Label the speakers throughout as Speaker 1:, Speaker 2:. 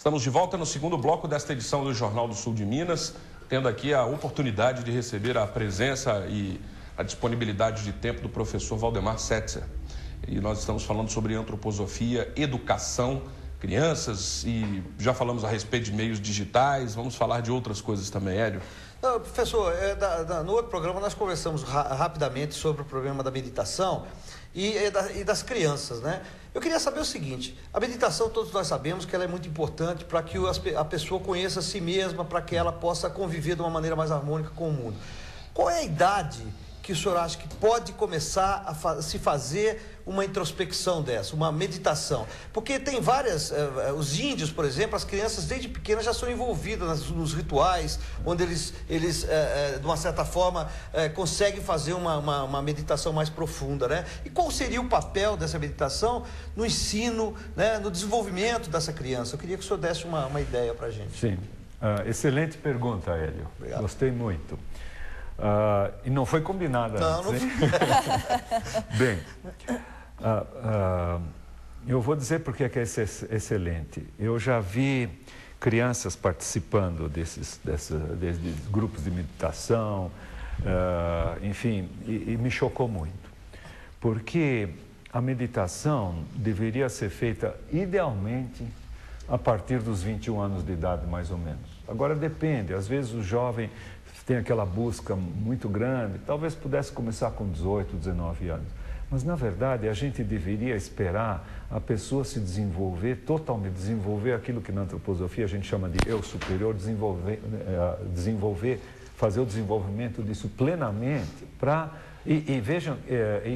Speaker 1: Estamos de volta no segundo bloco desta edição do Jornal do Sul de Minas, tendo aqui a oportunidade de receber a presença e a disponibilidade de tempo do professor Valdemar Setzer. E nós estamos falando sobre antroposofia, educação, crianças, e já falamos a respeito de meios digitais, vamos falar de outras coisas também, Hélio.
Speaker 2: Não, professor, no outro programa nós conversamos rapidamente sobre o problema da meditação e das crianças, né? Eu queria saber o seguinte: a meditação, todos nós sabemos que ela é muito importante para que a pessoa conheça a si mesma, para que ela possa conviver de uma maneira mais harmônica com o mundo. Qual é a idade que o senhor acha que pode começar a se fazer uma introspecção dessa, uma meditação? Porque tem várias, os índios, por exemplo, as crianças desde pequenas já são envolvidas nos rituais, onde eles de uma certa forma, conseguem fazer uma meditação mais profunda, né? E qual seria o papel dessa meditação no ensino, né, no desenvolvimento dessa criança? Eu queria que o senhor desse uma ideia para a gente.
Speaker 3: Sim, excelente pergunta, Hélio. Obrigado. Gostei muito. E não foi combinada antes, hein? Bem, eu vou dizer porque é excelente. Eu já vi crianças participando desses grupos de meditação, enfim, e me chocou muito. Porque a meditação deveria ser feita idealmente a partir dos 21 anos de idade, mais ou menos. Agora depende, às vezes o jovem tem aquela busca muito grande, talvez pudesse começar com 18, 19 anos. Mas, na verdade, a gente deveria esperar a pessoa se desenvolver, totalmente desenvolver aquilo que na antroposofia a gente chama de eu superior, fazer o desenvolvimento disso plenamente. Vejam,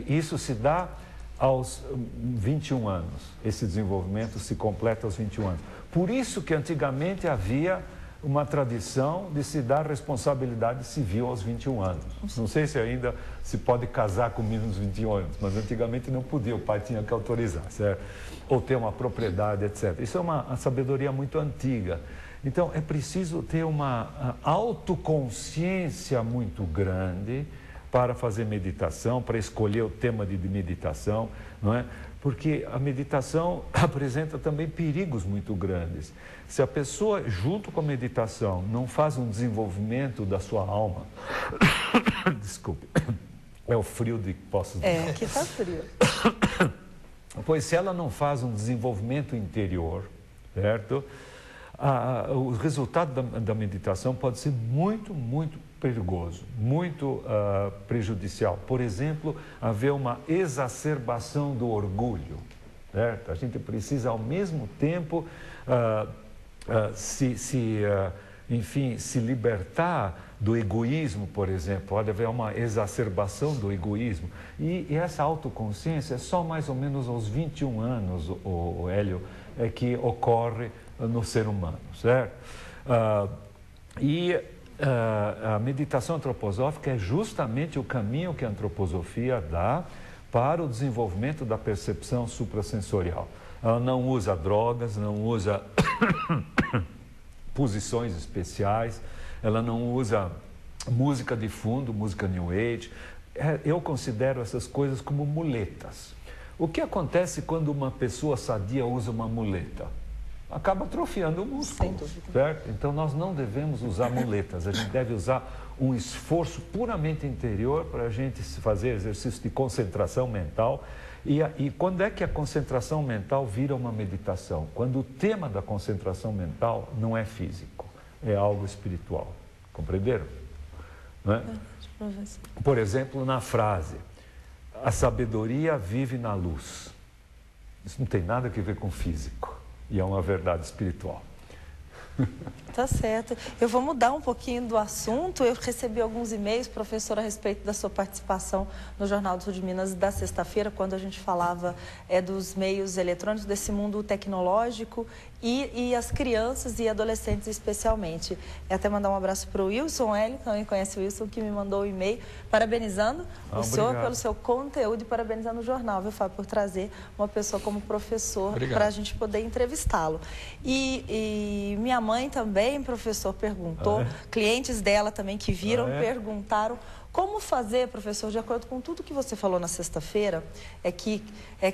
Speaker 3: isso se dá aos 21 anos, esse desenvolvimento se completa aos 21 anos. Por isso que antigamente havia uma tradição de se dar responsabilidade civil aos 21 anos. Não sei se ainda se pode casar com menos de 21 anos, mas antigamente não podia, o pai tinha que autorizar, certo? Ou ter uma propriedade, etc. Isso é uma sabedoria muito antiga. Então, é preciso ter uma autoconsciência muito grande para fazer meditação, para escolher o tema de meditação, não é? Porque a meditação apresenta também perigos muito grandes. Se a pessoa, junto com a meditação, não faz um desenvolvimento da sua alma... Desculpe, é o frio de Poços de Caldas.
Speaker 4: Aqui está frio.
Speaker 3: Pois se ela não faz um desenvolvimento interior, certo? O resultado da meditação pode ser muito, muito perigoso, muito prejudicial. Por exemplo, haver uma exacerbação do orgulho, certo? A gente precisa, ao mesmo tempo, enfim, se libertar do egoísmo, por exemplo. Pode haver uma exacerbação do egoísmo. E essa autoconsciência é só mais ou menos aos 21 anos, o Hélio, é que ocorre no ser humano, certo? A meditação antroposófica é justamente o caminho que a antroposofia dá para o desenvolvimento da percepção suprassensorial. Ela não usa drogas, não usa posições especiais, ela não usa música de fundo, música New Age. Eu considero essas coisas como muletas. O que acontece quando uma pessoa sadia usa uma muleta? Acaba atrofiando o músculo, certo? Então nós não devemos usar muletas, a gente deve usar um esforço puramente interior para a gente fazer exercício de concentração mental. E quando é que a concentração mental vira uma meditação? Quando o tema da concentração mental não é físico, é algo espiritual. Compreenderam? Não é? Por exemplo, na frase, a sabedoria vive na luz. Isso não tem nada a ver com físico. E é uma verdade espiritual.
Speaker 4: Tá certo. Eu vou mudar um pouquinho do assunto. Eu recebi alguns e-mails, professor, a respeito da sua participação no Jornal do Sul de Minas da sexta-feira, quando a gente falava dos meios eletrônicos, desse mundo tecnológico e as crianças e adolescentes especialmente. Até mandar um abraço para o Wilson, ele também conhece o Wilson, que me mandou um e-mail parabenizando o senhor pelo seu conteúdo e parabenizando o jornal, viu, Fábio, por trazer uma pessoa como professor para a gente poder entrevistá-lo. E minha mãe também, professor, perguntou, clientes dela também que viram, perguntaram como fazer, professor, de acordo com tudo que você falou na sexta-feira, é que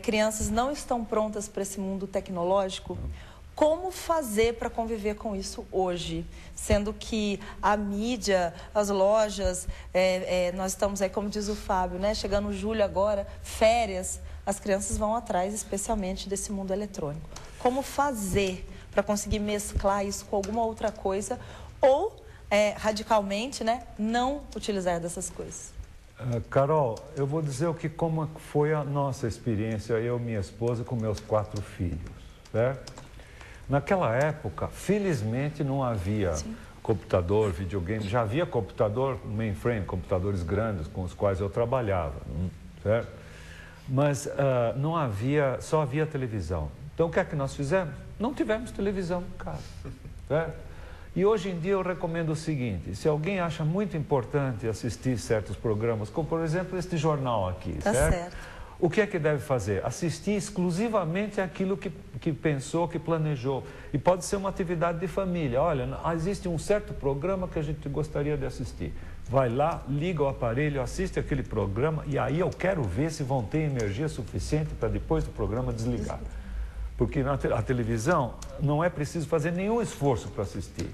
Speaker 4: crianças não estão prontas para esse mundo tecnológico. Como fazer para conviver com isso hoje? Sendo que a mídia, as lojas, nós estamos aí, como diz o Fábio, né? Chegando julho agora, férias, as crianças vão atrás especialmente desse mundo eletrônico. Como fazer para conseguir mesclar isso com alguma outra coisa ou, radicalmente, né, não utilizar dessas coisas?
Speaker 3: Carol, eu vou dizer como foi a nossa experiência, eu e minha esposa, com meus 4 filhos, certo? Naquela época, felizmente, não havia computador, videogame, já havia computador mainframe, computadores grandes com os quais eu trabalhava, certo? Mas não havia, só havia televisão. Então, o que é que nós fizemos? Não tivemos televisão em casa, certo? E hoje em dia eu recomendo o seguinte, se alguém acha muito importante assistir certos programas, como por exemplo este jornal aqui, certo? O que é que deve fazer? Assistir exclusivamente aquilo que pensou, que planejou. E pode ser uma atividade de família. Olha, existe um certo programa que a gente gostaria de assistir. Vai lá, liga o aparelho, assiste aquele programa e aí eu quero ver se vão ter energia suficiente para depois do programa desligar. Porque na televisão não é preciso fazer nenhum esforço para assistir.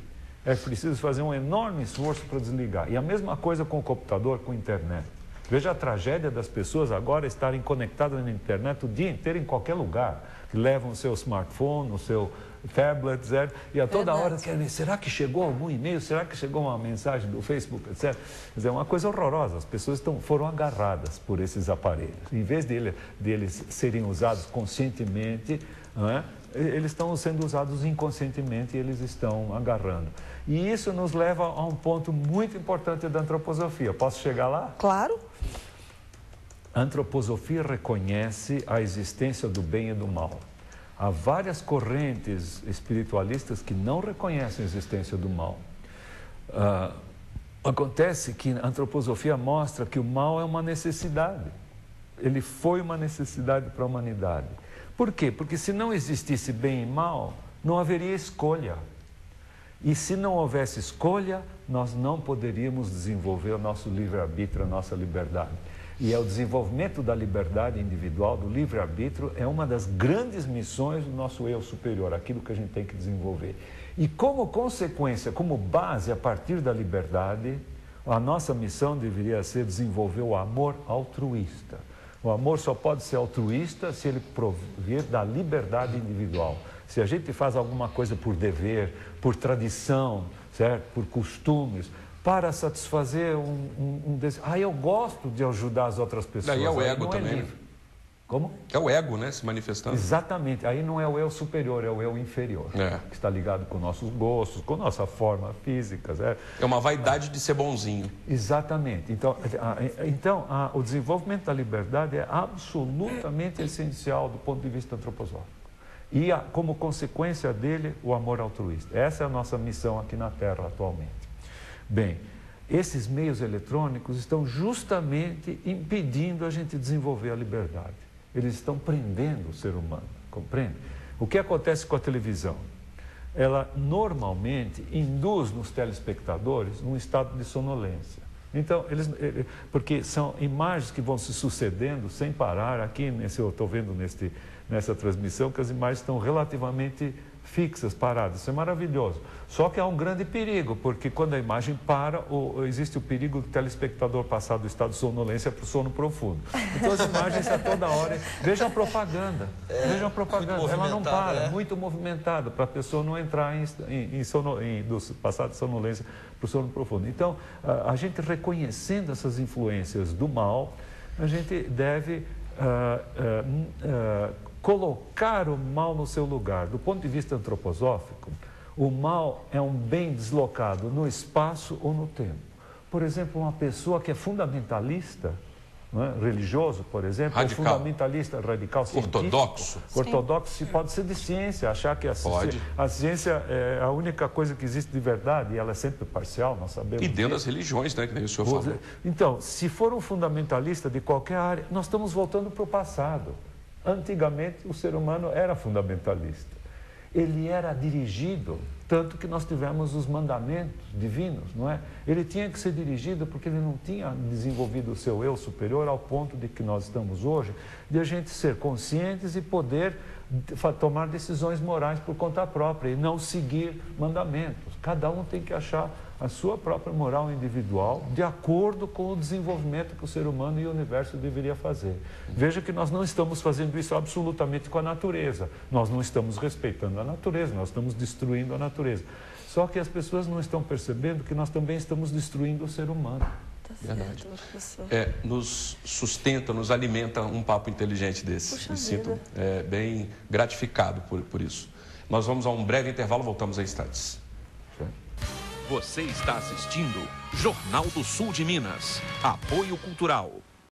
Speaker 3: É preciso fazer um enorme esforço para desligar. E a mesma coisa com o computador, com a internet. Veja a tragédia das pessoas agora estarem conectadas na internet o dia inteiro em qualquer lugar. Levam o seu smartphone, o seu tablet, certo? E a toda hora querem ver, será que chegou algum e-mail? Será que chegou uma mensagem do Facebook, etc? Quer dizer, é uma coisa horrorosa. As pessoas foram agarradas por esses aparelhos. Em vez deles serem usados conscientemente, não é? Eles estão sendo usados inconscientemente e eles estão agarrando. E isso nos leva a um ponto muito importante da antroposofia. Posso chegar lá?
Speaker 4: Claro.
Speaker 3: A antroposofia reconhece a existência do bem e do mal. Há várias correntes espiritualistas que não reconhecem a existência do mal. Acontece que a antroposofia mostra que o mal é uma necessidade. Ele foi uma necessidade para a humanidade. Por quê? Porque se não existisse bem e mal, não haveria escolha. E se não houvesse escolha, nós não poderíamos desenvolver o nosso livre-arbítrio, a nossa liberdade. E é o desenvolvimento da liberdade individual, do livre-arbítrio, é uma das grandes missões do nosso eu superior, aquilo que a gente tem que desenvolver. E como consequência, como base, a partir da liberdade, a nossa missão deveria ser desenvolver o amor altruísta. O amor só pode ser altruísta se ele provir da liberdade individual. Se a gente faz alguma coisa por dever, por tradição, certo? Por costumes, para satisfazer um desejo. Eu gosto de ajudar as outras pessoas.
Speaker 1: Daí é o ego também.
Speaker 3: Como?
Speaker 1: É o ego, né, se manifestando.
Speaker 3: Exatamente. Aí não é o eu superior, é o eu inferior. Que está ligado com nossos gostos, com nossa forma física.
Speaker 1: É uma vaidade de ser bonzinho.
Speaker 3: Exatamente. Então, o desenvolvimento da liberdade é absolutamente essencial do ponto de vista antroposófico. E, como consequência dele, o amor altruísta. Essa é a nossa missão aqui na Terra atualmente. Bem, esses meios eletrônicos estão justamente impedindo a gente desenvolver a liberdade. Eles estão prendendo o ser humano, compreende? O que acontece com a televisão? Ela normalmente induz nos telespectadores um estado de sonolência. Então, porque são imagens que vão se sucedendo sem parar. Aqui, eu estou vendo nessa transmissão que as imagens estão relativamente fixas, paradas. Isso é maravilhoso. Só que há um grande perigo, porque quando a imagem para, existe o perigo do telespectador passar do estado de sonolência para o sono profundo. Então as imagens a toda hora... Vejam a propaganda. Vejam a propaganda. Ela não para, muito movimentada, para a pessoa não entrar passar de sonolência para o sono profundo. Então, a gente reconhecendo essas influências do mal, a gente deve colocar o mal no seu lugar. Do ponto de vista antroposófico, o mal é um bem deslocado no espaço ou no tempo. Por exemplo, uma pessoa que é fundamentalista, não é? Religioso, por exemplo, ou fundamentalista radical, científico, ortodoxo, pode ser de ciência, achar que a ciência é a única coisa que existe de verdade e ela é sempre parcial, nós sabemos.
Speaker 1: E dentro das religiões, né, que nem o senhor falou.
Speaker 3: Então, se for um fundamentalista de qualquer área, nós estamos voltando para o passado. Antigamente, o ser humano era fundamentalista. Ele era dirigido Tanto que nós tivemos os mandamentos divinos, não é? Ele tinha que ser dirigido porque ele não tinha desenvolvido o seu eu superior ao ponto de que nós estamos hoje, de a gente ser conscientes e poder tomar decisões morais por conta própria e não seguir mandamentos. Cada um tem que achar a sua própria moral individual de acordo com o desenvolvimento que o ser humano e o universo deveria fazer. Veja que nós não estamos fazendo isso absolutamente com a natureza. Nós não estamos respeitando a natureza, nós estamos destruindo a natureza. Só que as pessoas não estão percebendo que nós também estamos destruindo o ser humano.
Speaker 4: Tá certo, professor.
Speaker 1: Nos sustenta, nos alimenta um papo inteligente desse.
Speaker 4: Puxa
Speaker 1: Me sinto
Speaker 4: vida.
Speaker 1: bem gratificado por isso. Nós vamos a um breve intervalo, voltamos em instantes.
Speaker 5: Você está assistindo Jornal do Sul de Minas. Apoio Cultural.